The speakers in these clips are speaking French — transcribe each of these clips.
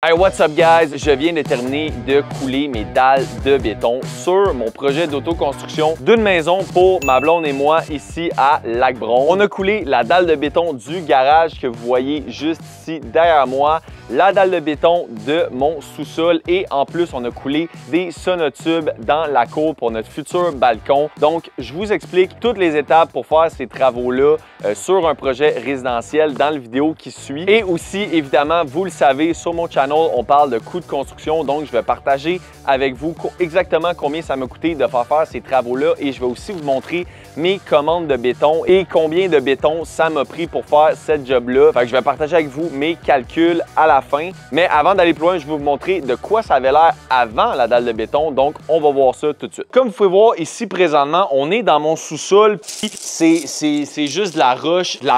Hey, what's up guys? Je viens de terminer de couler mes dalles de béton sur mon projet d'autoconstruction d'une maison pour ma blonde et moi ici à Lac-Brome. On a coulé la dalle de béton du garage que vous voyez juste ici derrière moi, la dalle de béton de mon sous-sol et en plus on a coulé des sonotubes dans la cour pour notre futur balcon. Donc je vous explique toutes les étapes pour faire ces travaux-là sur un projet résidentiel dans la vidéo qui suit. Et aussi évidemment, vous le savez, sur mon channel, on parle de coûts de construction, donc je vais partager avec vous exactement combien ça m'a coûté de faire ces travaux-là et je vais aussi vous montrer mes commandes de béton et combien de béton ça m'a pris pour faire cette job-là. Fait que je vais partager avec vous mes calculs à la fin. Mais avant d'aller plus loin, je vais vous montrer de quoi ça avait l'air avant la dalle de béton, donc on va voir ça tout de suite. Comme vous pouvez voir ici présentement, on est dans mon sous-sol, puis c'est juste de la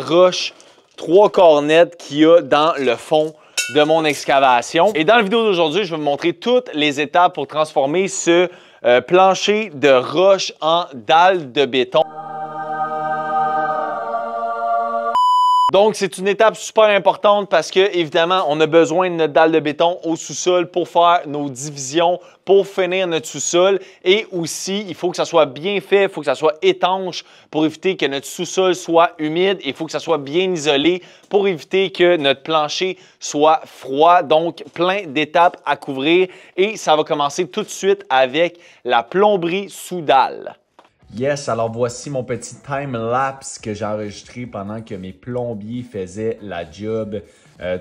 roche 3 cornettes qu'il y a dans le fond de mon excavation. Et dans la vidéo d'aujourd'hui, je vais vous montrer toutes les étapes pour transformer ce plancher de roche en dalle de béton. Donc, c'est une étape super importante parce que, évidemment, on a besoin de notre dalle de béton au sous-sol pour faire nos divisions, pour finir notre sous-sol. Et aussi, il faut que ça soit bien fait, il faut que ça soit étanche pour éviter que notre sous-sol soit humide. Il faut que ça soit bien isolé pour éviter que notre plancher soit froid. Donc, plein d'étapes à couvrir. Et ça va commencer tout de suite avec la plomberie sous dalle. Yes, alors voici mon petit time-lapse que j'ai enregistré pendant que mes plombiers faisaient la job.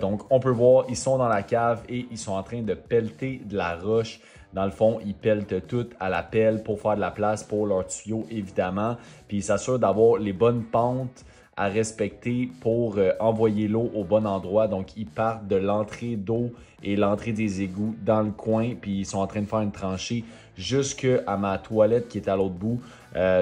Donc, on peut voir, ils sont dans la cave et ils sont en train de pelleter de la roche. Dans le fond, ils pelletent tout à la pelle pour faire de la place pour leurs tuyaux, évidemment. Puis, ils s'assurent d'avoir les bonnes pentes à respecter pour envoyer l'eau au bon endroit. Donc, ils partent de l'entrée d'eau et l'entrée des égouts dans le coin. Puis, ils sont en train de faire une tranchée jusqu'à ma toilette qui est à l'autre bout.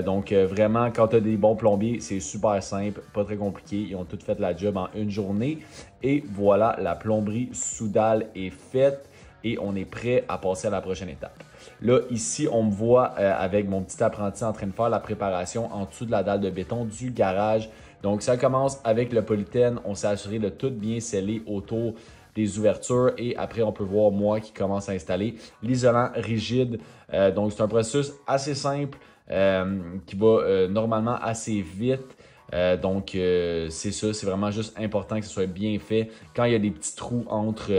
Donc, vraiment, quand tu as des bons plombiers, c'est super simple, pas très compliqué. Ils ont tout fait la job en une journée. Et voilà, la plomberie sous dalle est faite et on est prêt à passer à la prochaine étape. Là, ici, on me voit avec mon petit apprenti en train de faire la préparation en dessous de la dalle de béton du garage. Donc, ça commence avec le polythène. On s'est assuré de tout bien sceller autour des ouvertures et après, on peut voir moi qui commence à installer l'isolant rigide. Donc, c'est un processus assez simple qui va normalement assez vite. Donc, c'est ça, c'est vraiment juste important que ce soit bien fait. Quand il y a des petits trous entre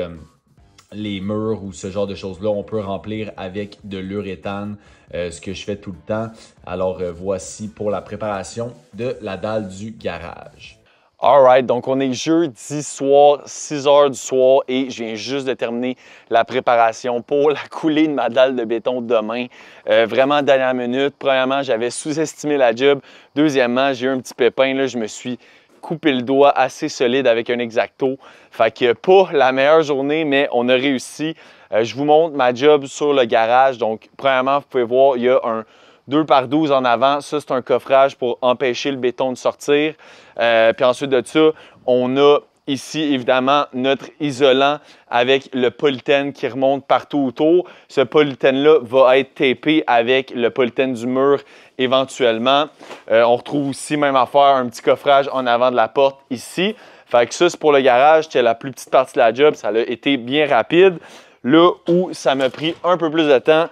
les murs ou ce genre de choses-là, on peut remplir avec de l'uréthane, ce que je fais tout le temps. Alors, voici pour la préparation de la dalle du garage. Alright, donc on est jeudi soir, 6 h du soir et je viens juste de terminer la préparation pour la coulée de ma dalle de béton demain. Vraiment dernière minute. Premièrement, j'avais sous-estimé la job. Deuxièmement, j'ai eu un petit pépin, là, je me suis coupé le doigt assez solide avec un X-Acto. Fait que pas la meilleure journée, mais on a réussi. Je vous montre ma job sur le garage. Donc, premièrement, vous pouvez voir, il y a un 2x12 en avant. Ça, c'est un coffrage pour empêcher le béton de sortir. Puis ensuite de ça, on a ici, évidemment, notre isolant avec le polythène qui remonte partout autour. Ce polythène-là va être tapé avec le polythène du mur éventuellement. On retrouve aussi, même affaire, un petit coffrage en avant de la porte ici. Fait que ça, c'est pour le garage. C'était la plus petite partie de la job. Ça a été bien rapide. Là où ça m'a pris un peu plus de temps,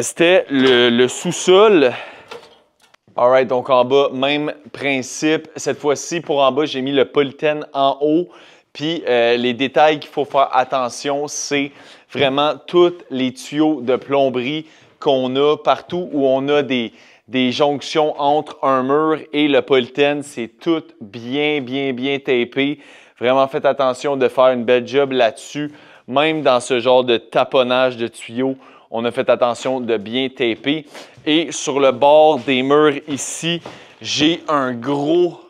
c'était le sous-sol. Alright, donc en bas, même principe. Cette fois-ci, pour en bas, j'ai mis le polythène en haut. Puis les détails qu'il faut faire attention, c'est vraiment tous les tuyaux de plomberie qu'on a partout où on a des jonctions entre un mur et le polythène. C'est tout bien tapé. Vraiment, faites attention de faire une belle job là-dessus. Même dans ce genre de taponnage de tuyaux, on a fait attention de bien taper. Et sur le bord des murs ici, j'ai un gros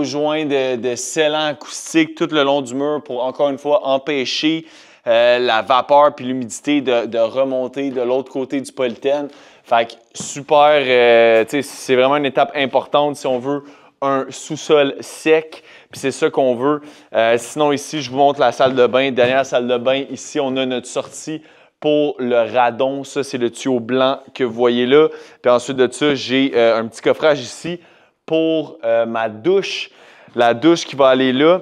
joint de scellant acoustique tout le long du mur pour, encore une fois, empêcher la vapeur puis l'humidité de remonter de l'autre côté du polythène. Fait que super, c'est vraiment une étape importante si on veut un sous-sol sec. Puis c'est ça qu'on veut. Sinon ici, je vous montre la salle de bain. Dernière salle de bain, ici, on a notre sortie pour le radon. Ça, c'est le tuyau blanc que vous voyez là. Puis ensuite de ça, j'ai un petit coffrage ici pour ma douche. La douche qui va aller là.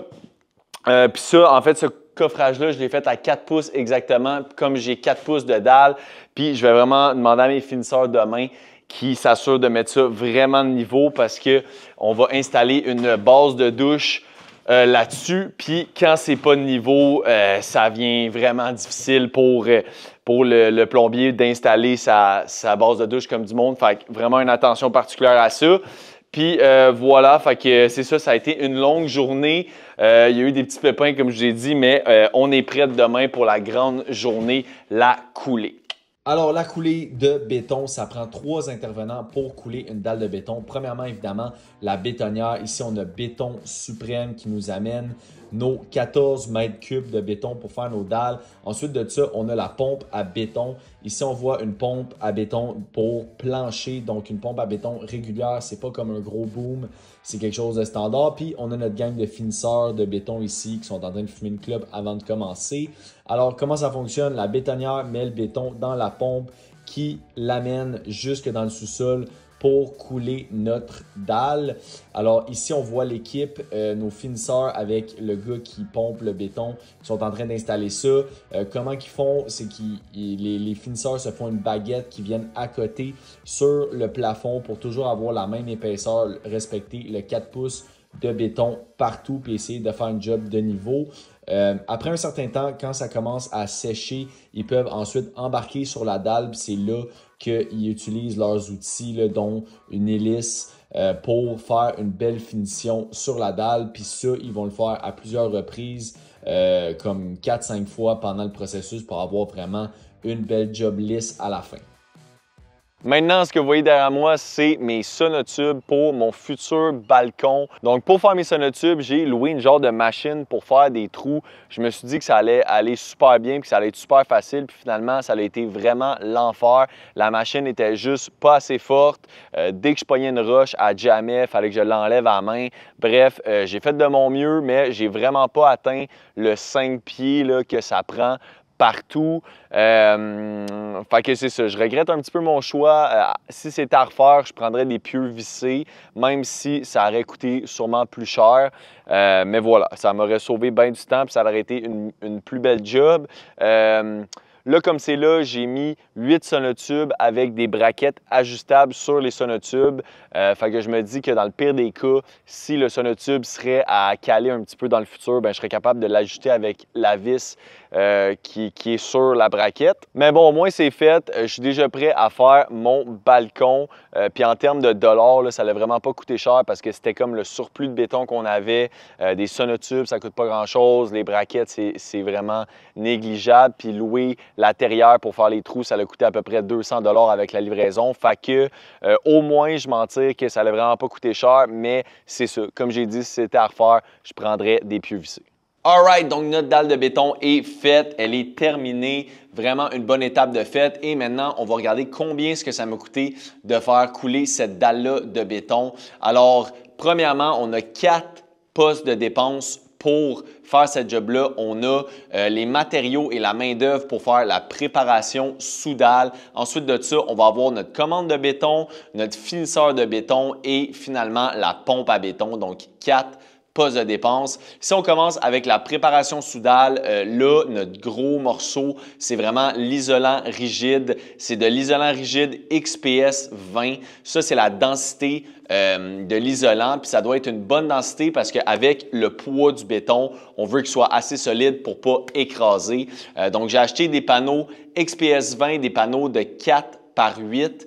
Puis ça, en fait, coffrage-là, je l'ai fait à 4 pouces exactement, comme j'ai 4 pouces de dalle. Puis je vais vraiment demander à mes finisseurs demain qui s'assurent de mettre ça vraiment de niveau parce qu'on va installer une base de douche là-dessus. Puis quand c'est pas de niveau, ça devient vraiment difficile pour le plombier d'installer sa base de douche comme du monde. Fait que vraiment une attention particulière à ça. Puis voilà, fait que c'est ça, ça a été une longue journée. Il y a eu des petits pépins, comme je vous ai dit, mais on est prêt demain pour la grande journée, la coulée. Alors, la coulée de béton, ça prend 3 intervenants pour couler une dalle de béton. Premièrement, évidemment, la bétonnière. Ici, on a Béton Suprême qui nous amène nos 14 mètres cubes de béton pour faire nos dalles. Ensuite de ça, on a la pompe à béton. Ici, on voit une pompe à béton pour plancher. Donc, une pompe à béton régulière, c'est pas comme un gros boom. C'est quelque chose de standard. Puis, on a notre gang de finisseurs de béton ici qui sont en train de fumer une clope avant de commencer. Alors, comment ça fonctionne? La bétonnière met le béton dans la pompe qui l'amène jusque dans le sous-sol pour couler notre dalle. Alors ici, on voit l'équipe, nos finisseurs avec le gars qui pompe le béton, qui sont en train d'installer ça. Comment qu'ils font? C'est que les finisseurs se font une baguette qui viennent accoter sur le plafond pour toujours avoir la même épaisseur, respecter le 4 pouces de béton partout puis essayer de faire un job de niveau. Après un certain temps, quand ça commence à sécher, ils peuvent ensuite embarquer sur la dalle. C'est là qu'ils utilisent leurs outils, là, dont une hélice, pour faire une belle finition sur la dalle. Puis ça, ils vont le faire à plusieurs reprises, comme 4-5 fois pendant le processus pour avoir vraiment une belle job lisse à la fin. Maintenant, ce que vous voyez derrière moi, c'est mes sonotubes pour mon futur balcon. Donc, pour faire mes sonotubes, j'ai loué une genre de machine pour faire des trous. Je me suis dit que ça allait aller super bien, que ça allait être super facile. Puis finalement, ça a été vraiment l'enfer. La machine était juste pas assez forte. Dès que je pognais une roche, à jamais, il fallait que je l'enlève à la main. Bref, j'ai fait de mon mieux, mais j'ai vraiment pas atteint le 5 pieds là, que ça prend partout. Fait que c'est ça. Je regrette un petit peu mon choix. Si c'était à refaire, je prendrais des pieux vissés, même si ça aurait coûté sûrement plus cher. Mais voilà, ça m'aurait sauvé bien du temps et ça aurait été une plus belle job. Là, comme c'est là, j'ai mis 8 sonotubes avec des braquettes ajustables sur les sonotubes. Fait que je me dis que dans le pire des cas, si le sonotube serait à caler un petit peu dans le futur, ben, je serais capable de l'ajuster avec la vis qui est sur la braquette. Mais bon, au moins c'est fait. Je suis déjà prêt à faire mon balcon. Puis en termes de dollars, là, ça n'a vraiment pas coûté cher parce que c'était comme le surplus de béton qu'on avait. Des sonotubes, ça ne coûte pas grand-chose. Les braquettes, c'est vraiment négligeable. Puis louer la terrière pour faire les trous, ça a coûté à peu près 200 $ avec la livraison. Fait que au moins, je mentir que ça n'allait vraiment pas coûter cher. Mais c'est ça. Comme j'ai dit, si c'était à refaire, je prendrais des pieux vissés. Alright, donc notre dalle de béton est faite, elle est terminée, vraiment une bonne étape de fait. Et maintenant, on va regarder combien est-ce que ça m'a coûté de faire couler cette dalle-là de béton. Alors, premièrement, on a 4 postes de dépenses pour faire cette job-là. On a les matériaux et la main-d'œuvre pour faire la préparation sous dalle. Ensuite de ça, on va avoir notre commande de béton, notre finisseur de béton et finalement la pompe à béton. Donc, 4 postes de dépenses. Si on commence avec la préparation sous dalle, là, notre gros morceau, c'est vraiment l'isolant rigide. C'est de l'isolant rigide XPS 20. Ça, c'est la densité de l'isolant. Puis ça doit être une bonne densité parce qu'avec le poids du béton, on veut qu'il soit assez solide pour ne pas écraser. Donc, j'ai acheté des panneaux XPS 20, des panneaux de 4 par 8.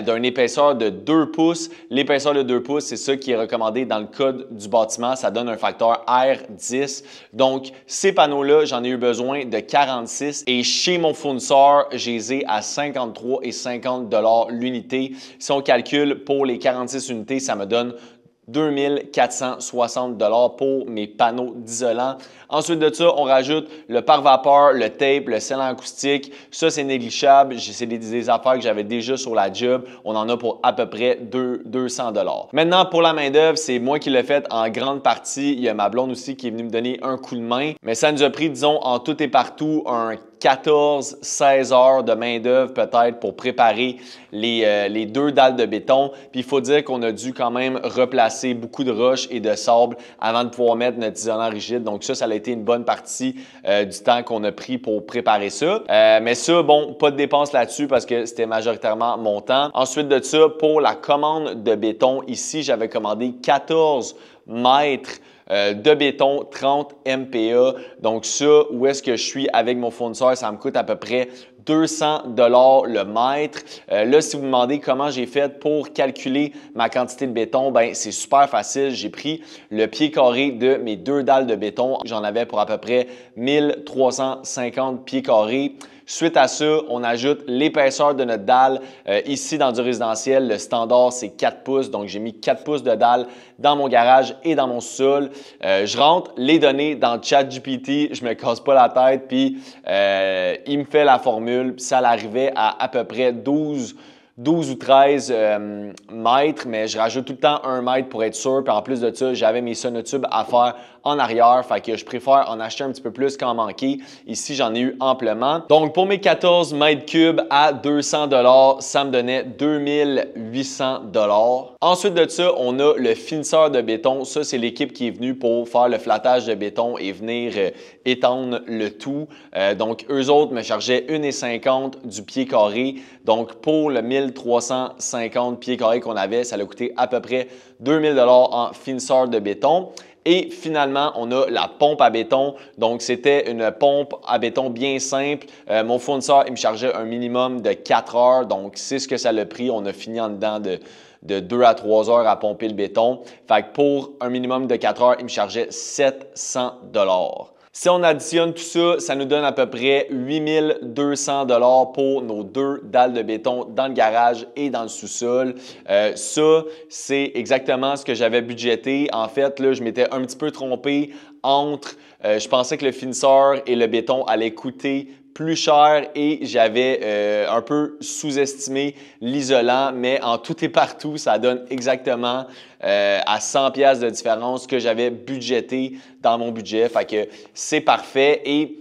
D'une épaisseur de 2 pouces. L'épaisseur de 2 pouces, c'est ça qui est recommandé dans le code du bâtiment. Ça donne un facteur R10. Donc, ces panneaux-là, j'en ai eu besoin de 46 et chez mon fournisseur, je les ai à 53 et 50 $ l'unité. Si on calcule pour les 46 unités, ça me donne 2460 $ pour mes panneaux d'isolant. Ensuite de ça, on rajoute le pare-vapeur, le tape, le scellant acoustique. Ça, c'est négligeable. C'est des affaires que j'avais déjà sur la job. On en a pour à peu près 200 $. Maintenant, pour la main-d'œuvre, c'est moi qui l'ai fait en grande partie. Il y a ma blonde aussi qui est venue me donner un coup de main. Mais ça nous a pris, disons, en tout et partout, un 14-16 heures de main-d'œuvre peut-être pour préparer les 2 dalles de béton. Puis il faut dire qu'on a dû quand même replacer beaucoup de roches et de sable avant de pouvoir mettre notre isolant rigide. Donc ça a été une bonne partie du temps qu'on a pris pour préparer ça. Mais ça, bon, pas de dépenses là-dessus parce que c'était majoritairement mon temps. Ensuite de ça, pour la commande de béton, ici, j'avais commandé 14 mètres de béton 30 MPa. Donc ça, où est-ce que je suis avec mon fournisseur, ça me coûte à peu près 200 $ le mètre. Là, si vous me demandez comment j'ai fait pour calculer ma quantité de béton, ben c'est super facile. J'ai pris le pied carré de mes 2 dalles de béton. J'en avais pour à peu près 1350 pieds carrés. Suite à ça, on ajoute l'épaisseur de notre dalle. Ici, dans du résidentiel, le standard, c'est 4 pouces. Donc, j'ai mis 4 pouces de dalle dans mon garage et dans mon sous-sol. Je rentre les données dans ChatGPT. Je me casse pas la tête. Puis, il me fait la formule. Puis, ça arrivait à peu près 12 ou 13 mètres, mais je rajoute tout le temps 1 mètre pour être sûr. Puis en plus de ça, j'avais mes sonotubes à faire en arrière. Fait que je préfère en acheter un petit peu plus qu'en manquer. Ici, j'en ai eu amplement. Donc, pour mes 14 mètres cubes à 200 $, ça me donnait 2800 $. Ensuite de ça, on a le finisseur de béton. Ça, c'est l'équipe qui est venue pour faire le flattage de béton et venir étendre le tout. Donc, eux autres me chargeaient 1,50 $ du pied carré. Donc, pour le 1350 pieds carrés qu'on avait, ça a coûté à peu près 2000 $ en finisseur de béton. Et finalement, on a la pompe à béton. Donc, c'était une pompe à béton bien simple. Mon fournisseur, il me chargeait un minimum de 4 heures. Donc, c'est ce que ça l'a pris. On a fini en dedans de 2 à 3 heures à pomper le béton. Fait que pour un minimum de 4 heures, il me chargeait 700 $. Si on additionne tout ça, ça nous donne à peu près 8200 $ pour nos 2 dalles de béton dans le garage et dans le sous-sol. Ça, c'est exactement ce que j'avais budgété. En fait, là, je m'étais un petit peu trompé entre, je pensais que le finisseur et le béton allaient coûter plus cher et j'avais un peu sous-estimé l'isolant, mais en tout et partout, ça donne exactement à 100 $ de différence que j'avais budgété dans mon budget. Fait que c'est parfait et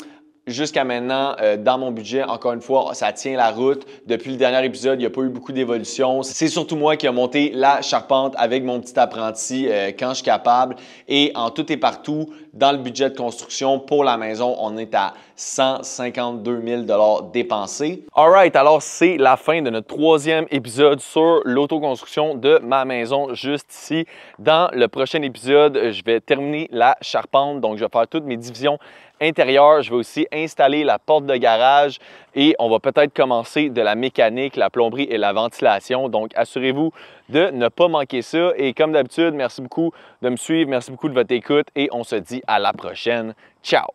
jusqu'à maintenant, dans mon budget, encore une fois, ça tient la route. Depuis le dernier épisode, il n'y a pas eu beaucoup d'évolution. C'est surtout moi qui ai monté la charpente avec mon petit apprenti quand je suis capable. Et en tout et partout, dans le budget de construction pour la maison, on est à 152 000 $ dépensés. Alright, alors c'est la fin de notre 3e épisode sur l'autoconstruction de ma maison juste ici. Dans le prochain épisode, je vais terminer la charpente. Donc, je vais faire toutes mes divisions intérieures. Je vais aussi installer la porte de garage et on va peut-être commencer de la mécanique, la plomberie et la ventilation. Donc, assurez-vous de ne pas manquer ça. Et comme d'habitude, merci beaucoup de me suivre. Merci beaucoup de votre écoute et on se dit à la prochaine. Ciao!